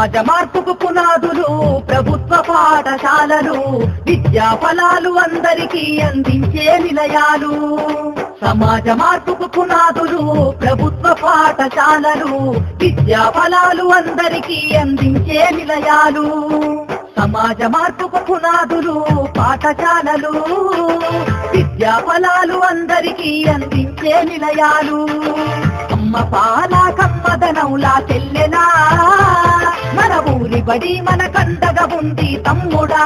సమాజ మార్పుకు పునాదులు ప్రభుత్వ పాఠశాలలు, విద్యా ఫలాలు అందరికీ అందించే నిలయాలు. సమాజ మార్పుకు పునాదులు ప్రభుత్వ పాఠశాలలు, విద్యా ఫలాలు అందరికీ అందించే నిలయాలు. సమాజ మార్పుకు పునాదులు పాఠశాలలు, విద్యా ఫలాలు అందరికీ అందించే నిలయాలు. అమ్మ పాల కమ్మదనంలా చెల్లెనా, మన ఊరి బడి మన కండగా ఉంది తమ్ముడా.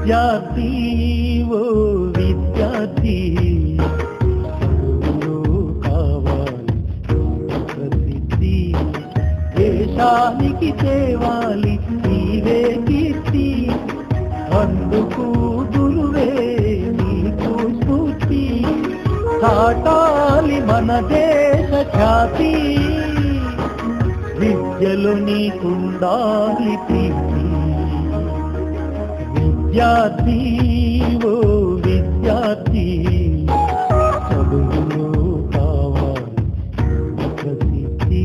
విద్యార్థి ఓ విద్యార్థి కావాలి ప్రసిద్ధి, దేశానికి తేవాలి నీవే కీర్తి. అందుకు గురువే నీకు స్ఫూర్తి, చాటాలి మన దేశ ఖ్యాతి. విద్యలో నీకుండాలి ప్రీతి. విద్యార్థి ఓ విద్యార్థి, చదువులో కావాలి ప్రసిద్ధి.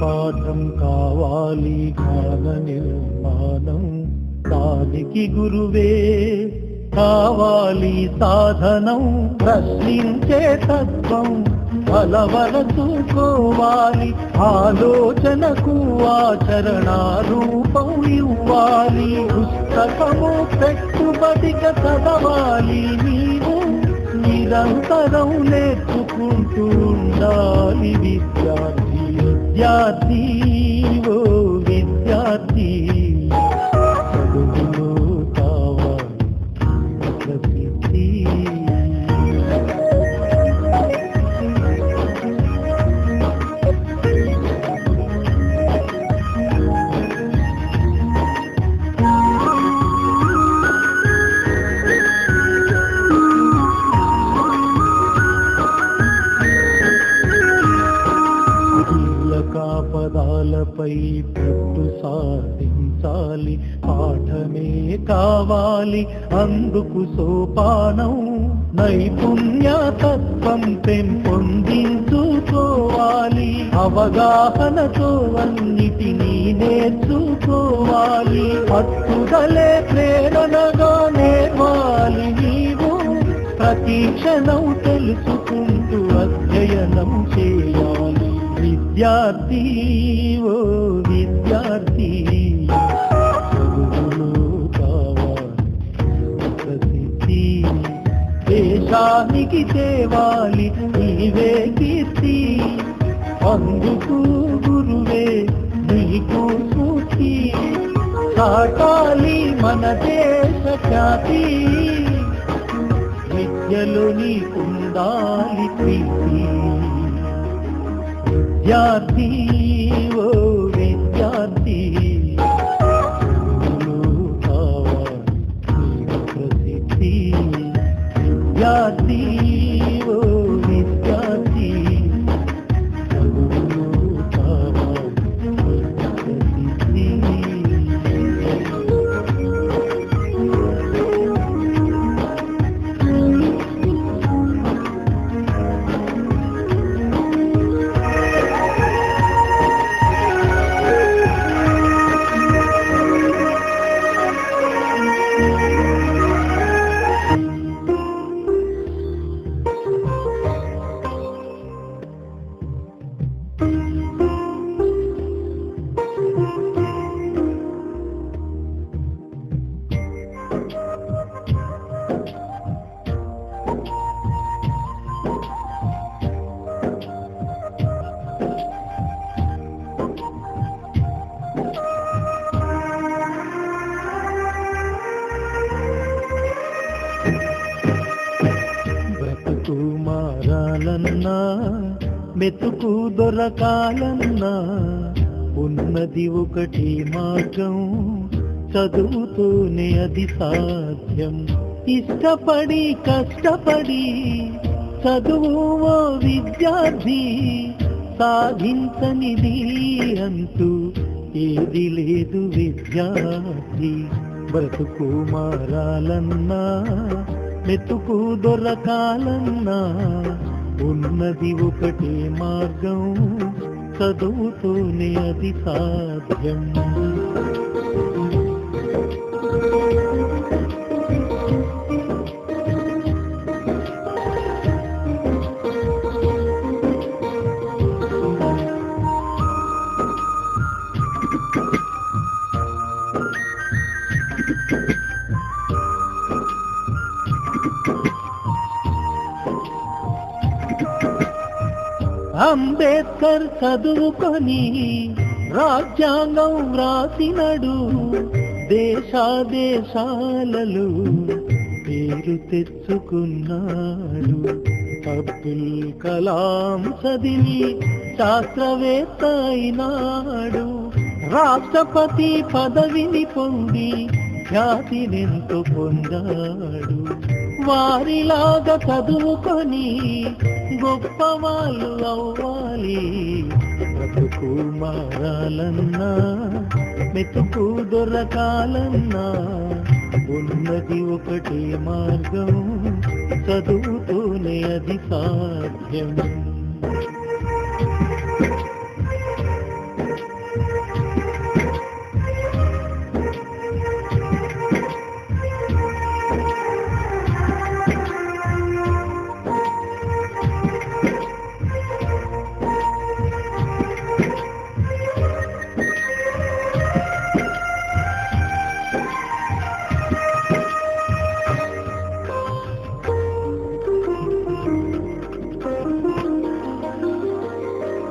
పాఠం కావాలి జ్ఞాన నిర్మాణం, దానికి గురువే కావాలి సాధనం. ప్రశ్నించే తత్వం అలవరచుకోవాలి, ఆలోచనకు ఆచరణ రూపం ఇవ్వాలి. పుస్తకము పెట్టుబడిగా చదవాలి నీవు, నిరంతరం నేర్చుకుంటూ ఉండాలి విద్యార్థి. విద్యార్థి ఓ విద్యార్థి, చదువులో కావాలి ప్రసిద్ధి. పదాలపై పట్టు సాధించాలి, పాఠమే కావాలి అందుకు సోపానం. నైపుణ్య తత్వం పెంపొందించుకోవాలి, అవగాహనతో అన్నిటినీ నేర్చుకోవాలి. పట్టుదలే ప్రేరణగా నేర్వాలి నీవు, ప్రతి క్షణం తెలుసుకుంటూ అధ్యయనం చేయాలి. విద్యార్థి ఓ విద్యార్థి, చదువులో కావాలి దేశానికి తేవాలి నీవే కీర్తి, అందుకు గురువే నీకు స్ఫూర్తి, చాటాలి మన దేశ ఖ్యాతి, విద్యలో నీకుండాలి ప్రీతి. విద్యార్థి ఓ విద్యార్థి, ప్రసిద్ధి. విద్యార్థి ఓ విద్యార్థి, ప్రసిద్ధి. బ్రతుకు మారాలన్నా, మెతుకు దొరకాలన్నా, ఉన్నది ఒకటి మార్గం, చదువుతూనే అది సాధ్యం. ఇష్టపడి కష్టపడి చదువు ఓ విద్యార్థి, సాధించనిది అంటూ ఏది లేదు విద్యార్థి. బ్రతుకు మారాలన్నా, మెతుకు దొరకాలన్నా, ఉన్నది ఒకటి మార్గం, చదువుతూనే అది సాధ్యం. అంబేద్కర్ చదువుకొని రాజ్యాంగం వ్రాసినడు, దేశాలలో పేరు తెచ్చుకున్నాడు. అబ్దుల్ కలాం చదివి శాస్త్రవేత్త అయినాడు, రాష్ట్రపతి పదవిని పొంది ఖ్యాతినెంతో పొందాడు. వారిలాగా చదువుకొని గొప్ప వాళ్ళు అవ్వాలి. బ్రతుకు మారాలన్నా, మెతుకు దొరకాలన్నా, ఉన్నది ఒకటి మార్గం, చదువుతూనే అది సాధ్యం.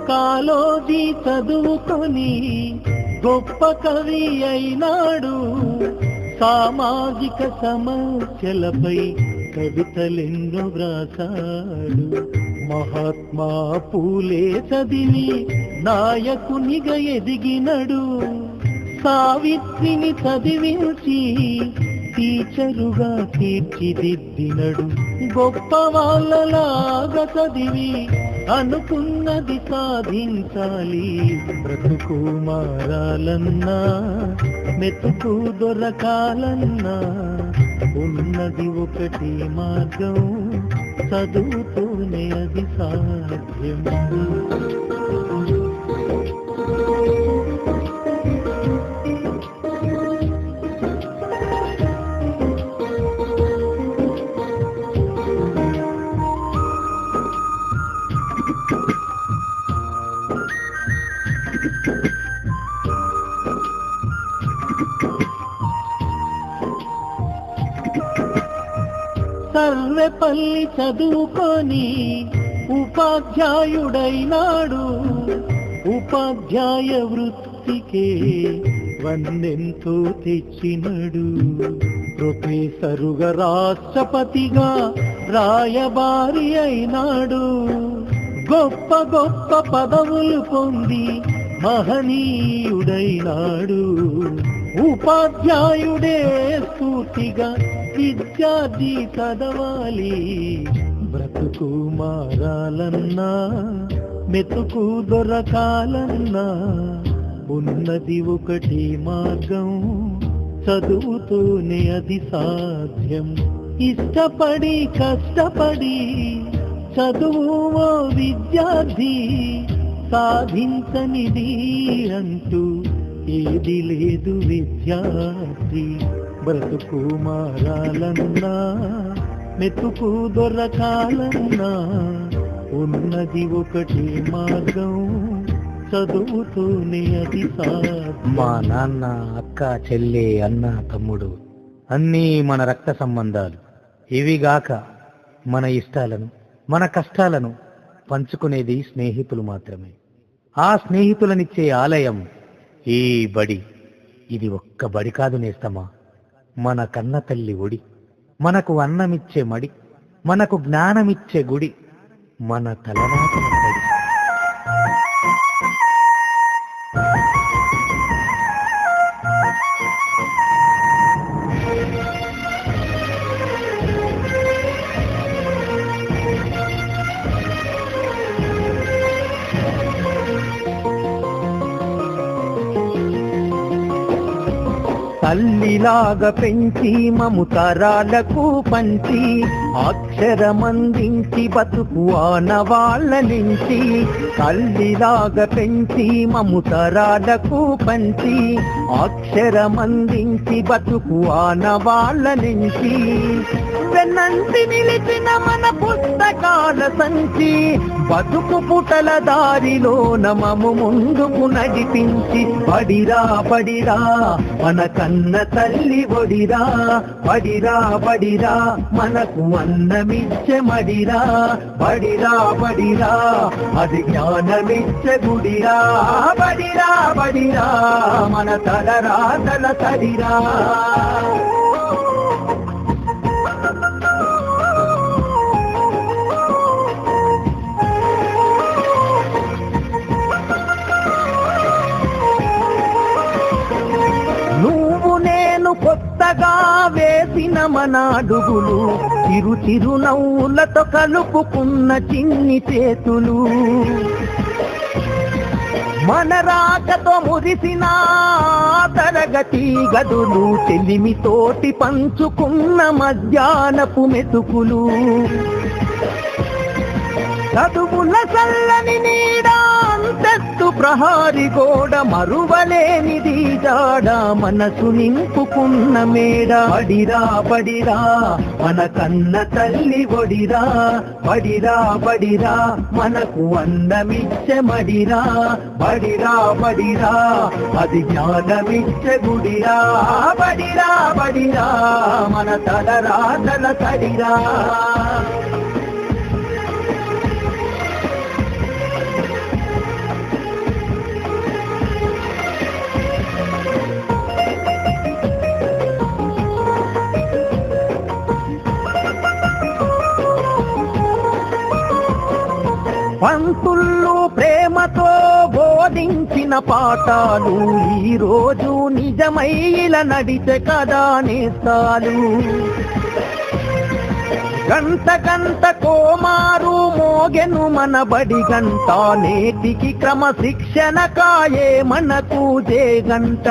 కాలోజీ చదువుకొని గొప్ప కవి అయినాడు, సామాజిక సమస్యలపై కవితలెన్నో వ్రాసాడు. మహాత్మా పూలే చదివి నాయకునిగా ఎదిగినడు, సావిత్రిని చదివించి టీచరుగా తీర్చిదిద్దినడు. గొప్ప వాళ్ళలాగా చదివి అనుకున్నది సాధించాలి. బ్రతుకు మారాలన్నా, మెతుకు దొరకాలన్నా, ఉన్నది ఒకటి మార్గం, చదువుతూనే అది సాధ్యం. సర్వే పల్లె చదువుకొని ఉపాధ్యాయుడైనాడు. ఉపాధ్యాయ వృత్తికే వన్నెంతో తెచ్చినడు. ప్రొఫెసరుగా రాష్ట్రపతిగా రాయబారి అయినాడు. గొప్ప గొప్ప పదవులు పొంది మహనీయుడైనాడు. ఉపాధ్యాయుడే స్ఫూర్తిగా విద్యార్థి చదవాలి. బ్రతుకు మారాలన్నా మెతుకు దొరకాలన్నా ఉన్నది ఒకటి మార్గం, చదువుతూనే అది సాధ్యం. ఇష్టపడి కష్టపడి చదువు ఓ విద్యార్థి, సాధించనిది అంటూ ఏది లేదు విద్యార్థి. బ్రతుకు మారాలన్నా మెతుకు దొరకాలన్నా ఉన్నది ఒకటి మార్గం, చదువుతూనే అది సాధ్యం. మా నాన్న, అక్క, చెల్లె, అన్న, తమ్ముడు అన్నీ మన రక్త సంబంధాలు. ఇవిగాక మన ఇష్టాలను మన కష్టాలను పంచుకునేది స్నేహితులు మాత్రమే. ఆ స్నేహితులనిచ్చే ఆలయం ఈ బడి. ఇది ఒక్క బడి కాదు నేస్తమా, మన కన్న తల్లి ఒడి. మనకు అన్నమిచ్చే మడి, మనకు జ్ఞానమిచ్చే గుడి, మన తలరాతల బడి. తల్లిలాగా పెంచి మము తరాలకు పంచి, అక్షరమందించి బతుకు ఆనవాళ్ళ నుంచి. తల్లిలాగా పెంచి మము తరాలకు పంచి, అక్షరమందించి బతుకు ఆనవాళ్ళ నుంచి. వెన్నంటి నిలిచిన మన పుస్తకాల సంచి, బతుకు పుటల దారిలోన మము ముందుకు నడిపించి. బడిరా బడిరా మన కన్న తల్లి ఒడిరా, బడిరా బడిరా మనకు అన్నమిచ్చే మడిరా. బడిరా బడిరా అది జ్ఞానమిచ్చే గుడిరా. బడిరా బడిరా మన తలరాతల తడిరా. కొత్తగా వేసిన మన అడుగులు, చిరు చిరు నవ్వులతో కలుపుకున్న చిన్ని చేతులు. మన రాకతో మురిసిన తరగతి గదులు, చెలిమితోటి పంచుకున్న మధ్యాహ్నపు మెతుకులు. చదువుల చల్లని నీడ అంతస్తు ప్రహారి గోడ, మరువలేనిది జాడ మనసు నింపుకున్న మేడ. బడిరా బడిరా మన కన్న తల్లి ఒడిరా. బడిరా బడిరా మనకు అన్నమిచ్చే మడిరా. బడిరా బడిరా అది జ్ఞానమిచ్చే గుడిరా. బడిరా బడిరా మన తలరాతల తడిరా. పంతుళ్ళు ప్రేమతో బోధించిన పాఠాలు, ఈ రోజు నిజమై ఇలా నడిచే కదా నేస్తాలు. గంట గంట కోమారు మోగెను మన బడి గంట, నేటికి క్రమశిక్షణ కాయే మనకు జే గంట.